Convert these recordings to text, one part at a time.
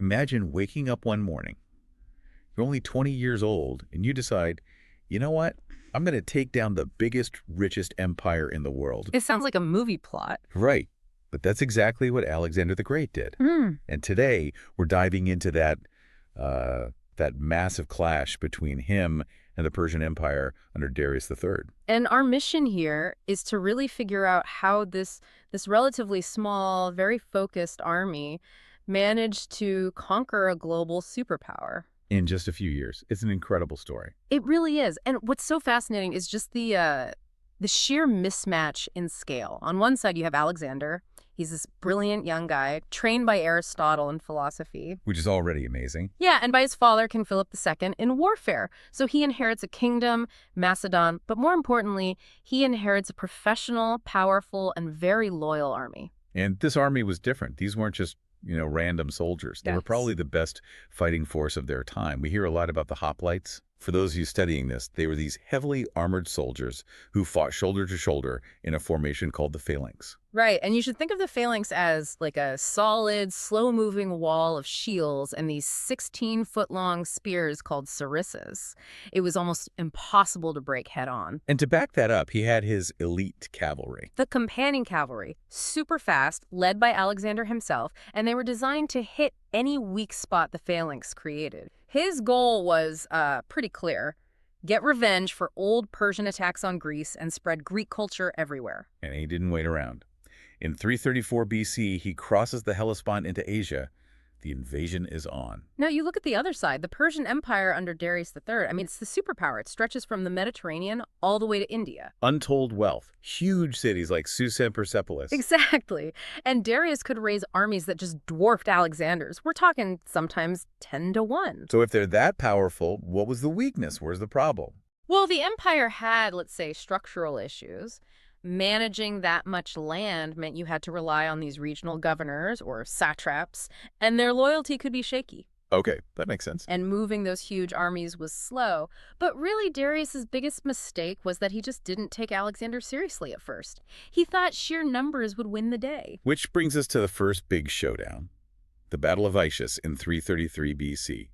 Imagine waking up one morning, you're only 20 years old, and you decide, you know what? I'm going to take down the biggest, richest empire in the world. It sounds like a movie plot. Right. But that's exactly what Alexander the Great did. Mm. And today, we're diving into that massive clash between him and the Persian Empire under Darius III. And our mission here is to really figure out how this relatively small, very focused army managed to conquer a global superpower. In just a few years. It's an incredible story. It really is. And what's so fascinating is just the sheer mismatch in scale. On one side, you have Alexander. He's this brilliant young guy, trained by Aristotle in philosophy. Which is already amazing. Yeah, and by his father, King Philip II, in warfare. So he inherits a kingdom, Macedon, but more importantly, he inherits a professional, powerful, and very loyal army. And this army was different. These weren't just, random soldiers. They were probably the best fighting force of their time. We hear a lot about the hoplites. For those of you studying this, they were these heavily armored soldiers who fought shoulder to shoulder in a formation called the phalanx. Right, and you should think of the phalanx as like a solid, slow-moving wall of shields and these 16-foot-long spears called sarissas. It was almost impossible to break head-on. And to back that up, he had his elite cavalry. The companion cavalry, super fast, led by Alexander himself, and they were designed to hit any weak spot the phalanx created. His goal was pretty clear. Get revenge for old Persian attacks on Greece and spread Greek culture everywhere. And he didn't wait around. In 334 BC, he crosses the Hellespont into Asia. The invasion is on. Now, you look at the other side, the Persian Empire under Darius III. I mean, it's the superpower. It stretches from the Mediterranean all the way to India. Untold wealth. Huge cities like Susa and Persepolis. Exactly. And Darius could raise armies that just dwarfed Alexander's. We're talking sometimes 10 to 1. So if they're that powerful, what was the weakness? Where's the problem? Well, the empire had, let's say, structural issues. Managing that much land meant you had to rely on these regional governors or satraps, and their loyalty could be shaky. Okay, that makes sense. And moving those huge armies was slow. But really, Darius's biggest mistake was that he just didn't take Alexander seriously at first. He thought sheer numbers would win the day. Which brings us to the first big showdown, the Battle of Ischus in 333 BC.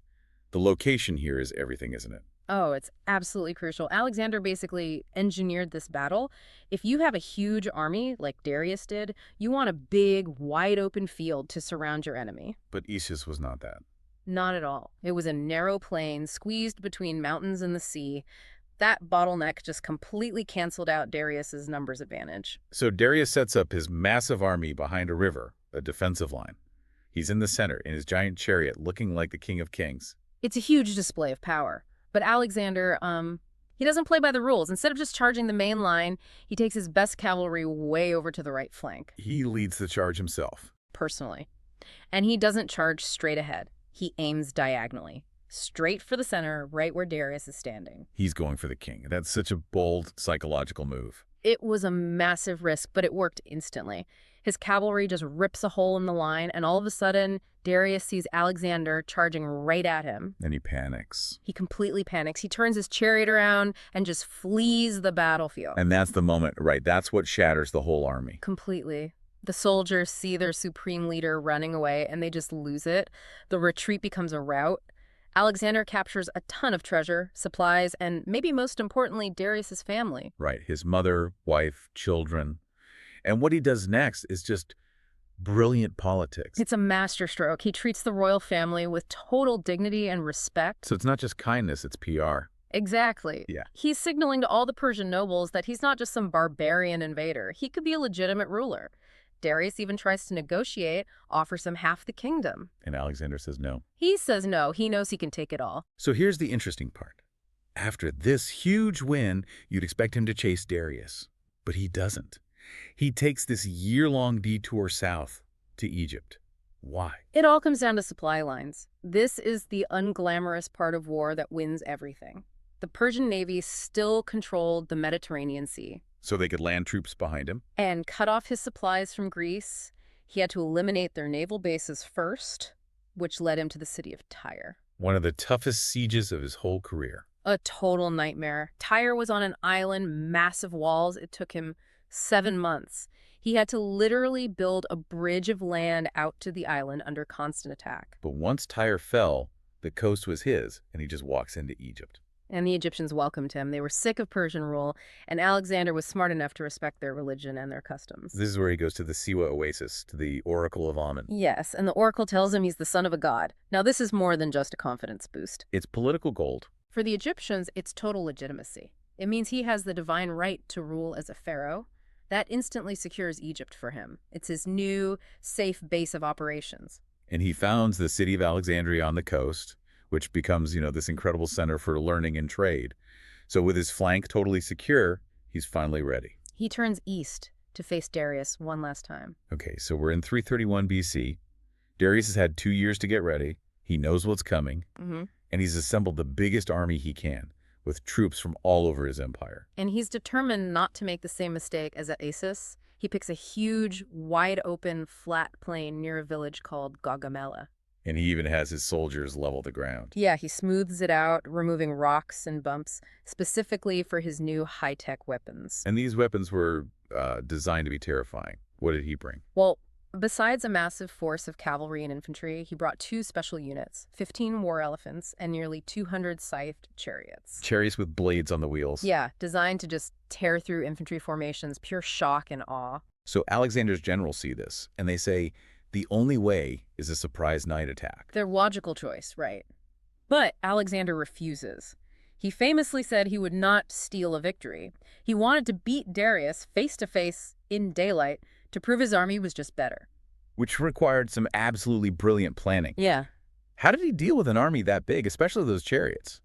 The location here is everything, isn't it? Oh, it's absolutely crucial. Alexander basically engineered this battle. If you have a huge army, like Darius did, you want a big, wide-open field to surround your enemy. But Ischus was not that. Not at all. It was a narrow plain, squeezed between mountains and the sea. That bottleneck just completely canceled out Darius's numbers advantage. So Darius sets up his massive army behind a river, a defensive line. He's in the center in his giant chariot, looking like the King of Kings. It's a huge display of power. But Alexander, he doesn't play by the rules. Instead of just charging the main line, he takes his best cavalry way over to the right flank. He leads the charge himself. Personally. And he doesn't charge straight ahead. He aims diagonally, straight for the center, right where Darius is standing. He's going for the king. That's such a bold psychological move. It was a massive risk, but it worked instantly. His cavalry just rips a hole in the line, and all of a sudden, Darius sees Alexander charging right at him. And he panics. He completely panics. He turns his chariot around and just flees the battlefield. And that's the moment, right? That's what shatters the whole army. Completely. The soldiers see their supreme leader running away, and they just lose it. The retreat becomes a rout. Alexander captures a ton of treasure, supplies, and maybe most importantly, Darius's family. Right. His mother, wife, children. And what he does next is just brilliant politics. It's a masterstroke. He treats the royal family with total dignity and respect. So it's not just kindness, it's PR. Exactly. Yeah. He's signaling to all the Persian nobles that he's not just some barbarian invader. He could be a legitimate ruler. Darius even tries to negotiate, offers him half the kingdom. And Alexander says no. He says no. He knows he can take it all. So here's the interesting part. After this huge win, you'd expect him to chase Darius. But he doesn't. He takes this year-long detour south to Egypt. Why? It all comes down to supply lines. This is the unglamorous part of war that wins everything. The Persian navy still controlled the Mediterranean Sea. So they could land troops behind him? And cut off his supplies from Greece. He had to eliminate their naval bases first, which led him to the city of Tyre. One of the toughest sieges of his whole career. A total nightmare. Tyre was on an island, massive walls. It took him 7 months. He had to literally build a bridge of land out to the island under constant attack. But once Tyre fell, the coast was his, and he just walks into Egypt. And the Egyptians welcomed him. They were sick of Persian rule, and Alexander was smart enough to respect their religion and their customs. This is where he goes to the Siwa Oasis, to the Oracle of Amun. Yes, and the oracle tells him he's the son of a god. Now, this is more than just a confidence boost. It's political gold. For the Egyptians, it's total legitimacy. It means he has the divine right to rule as a pharaoh. That instantly secures Egypt for him. It's his new, safe base of operations. And he founds the city of Alexandria on the coast, which becomes, this incredible center for learning and trade. So with his flank totally secure, he's finally ready. He turns east to face Darius one last time. Okay, so we're in 331 BC. Darius has had 2 years to get ready. He knows what's coming, and he's assembled the biggest army he can, with troops from all over his empire. And he's determined not to make the same mistake as at Assus. He picks a huge, wide-open, flat plain near a village called Gaugamela. And he even has his soldiers level the ground. Yeah, he smooths it out, removing rocks and bumps, specifically for his new high-tech weapons. And these weapons were designed to be terrifying. What did he bring? Well, besides a massive force of cavalry and infantry, he brought 2 special units, 15 war elephants, and nearly 200 scythed chariots. Chariots with blades on the wheels. Yeah, designed to just tear through infantry formations, pure shock and awe. So Alexander's generals see this, and they say, the only way is a surprise night attack. Their logical choice, right? But Alexander refuses. He famously said he would not steal a victory. He wanted to beat Darius face-to-face in daylight to prove his army was just better. Which required some absolutely brilliant planning. Yeah. How did he deal with an army that big, especially those chariots?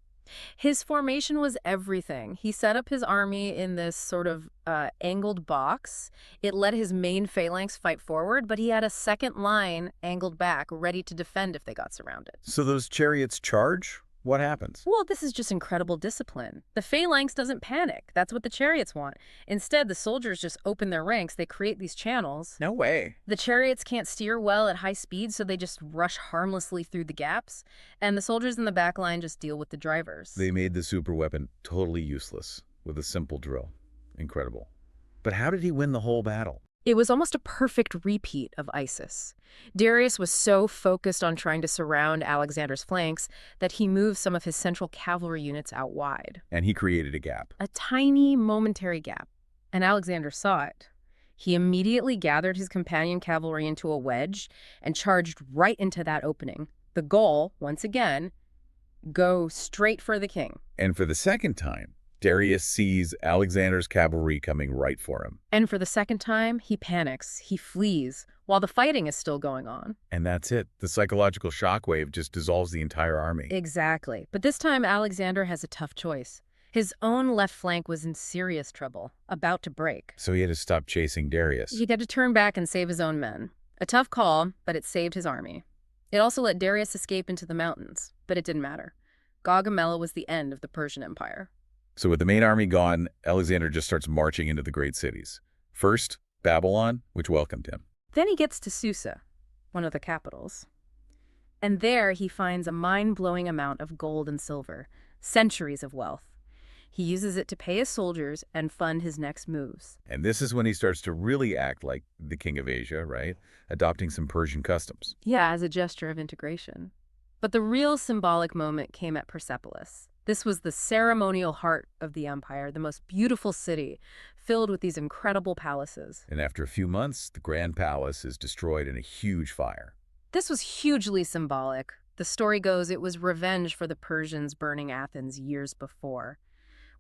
His formation was everything. He set up his army in this sort of angled box. It let his main phalanx fight forward, but he had a second line angled back, ready to defend if they got surrounded. So those chariots charge? What happens? Well, this is just incredible discipline. The phalanx doesn't panic. That's what the chariots want. Instead, the soldiers just open their ranks. They create these channels. No way. The chariots can't steer well at high speed, so they just rush harmlessly through the gaps. And the soldiers in the back line just deal with the drivers. They made the super weapon totally useless with a simple drill. Incredible. But how did he win the whole battle? It was almost a perfect repeat of Isis. Darius was so focused on trying to surround Alexander's flanks that he moved some of his central cavalry units out wide. And he created a gap. A tiny, momentary gap. And Alexander saw it. He immediately gathered his companion cavalry into a wedge and charged right into that opening. The goal, once again, go straight for the king. And for the second time, Darius sees Alexander's cavalry coming right for him. And for the second time, he panics. He flees while the fighting is still going on. And that's it. The psychological shockwave just dissolves the entire army. Exactly. But this time, Alexander has a tough choice. His own left flank was in serious trouble, about to break. So he had to stop chasing Darius. He had to turn back and save his own men. A tough call, but it saved his army. It also let Darius escape into the mountains, but it didn't matter. Gaugamela was the end of the Persian Empire. So with the main army gone, Alexander just starts marching into the great cities. First, Babylon, which welcomed him. Then he gets to Susa, one of the capitals. And there he finds a mind-blowing amount of gold and silver, centuries of wealth. He uses it to pay his soldiers and fund his next moves. And this is when he starts to really act like the king of Asia, right? Adopting some Persian customs. Yeah, as a gesture of integration. But the real symbolic moment came at Persepolis. This was the ceremonial heart of the empire, the most beautiful city, filled with these incredible palaces. And after a few months, the grand palace is destroyed in a huge fire. This was hugely symbolic. The story goes it was revenge for the Persians burning Athens years before.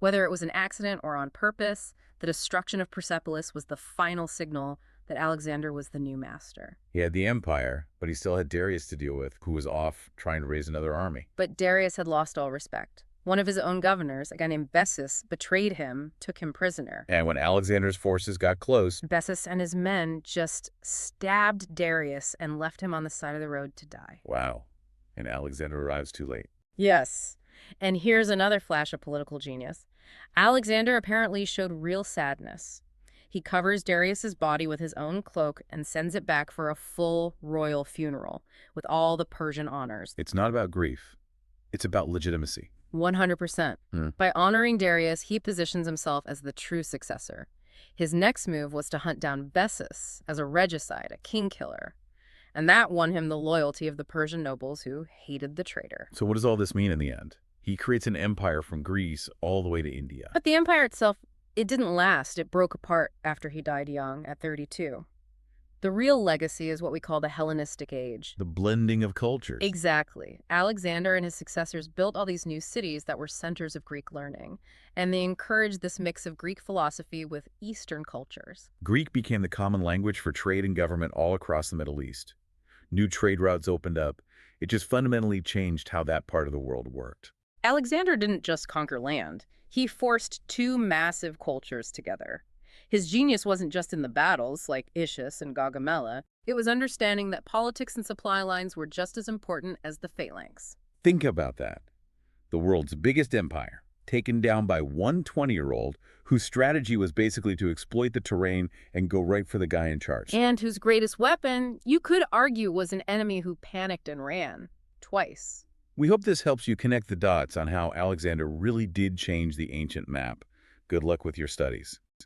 Whether it was an accident or on purpose, the destruction of Persepolis was the final signal that Alexander was the new master. He had the empire, but he still had Darius to deal with, who was off trying to raise another army. But Darius had lost all respect. One of his own governors, a guy named Bessus, betrayed him, took him prisoner. And when Alexander's forces got close, Bessus and his men just stabbed Darius and left him on the side of the road to die. wow, and Alexander arrives too late. Yes. And here's another flash of political genius. Alexander apparently showed real sadness. He covers Darius's body with his own cloak and sends it back for a full royal funeral with all the Persian honors. It's not about grief. It's about legitimacy. 100%. By honoring Darius, he positions himself as the true successor. His next move was to hunt down Bessus as a regicide, a king killer. And that won him the loyalty of the Persian nobles who hated the traitor. So what does all this mean in the end? He creates an empire from Greece all the way to India. But the empire itself, it didn't last. It broke apart after he died young at 32. The real legacy is what we call the Hellenistic Age. The blending of cultures. Exactly. Alexander and his successors built all these new cities that were centers of Greek learning, and they encouraged this mix of Greek philosophy with Eastern cultures. Greek became the common language for trade and government all across the Middle East. New trade routes opened up. It just fundamentally changed how that part of the world worked. Alexander didn't just conquer land. He forced two massive cultures together. His genius wasn't just in the battles, like Issus and Gaugamela. It was understanding that politics and supply lines were just as important as the phalanx. Think about that. The world's biggest empire, taken down by one 20-year-old whose strategy was basically to exploit the terrain and go right for the guy in charge. And whose greatest weapon, you could argue, was an enemy who panicked and ran. Twice. We hope this helps you connect the dots on how Alexander really did change the ancient map. Good luck with your studies.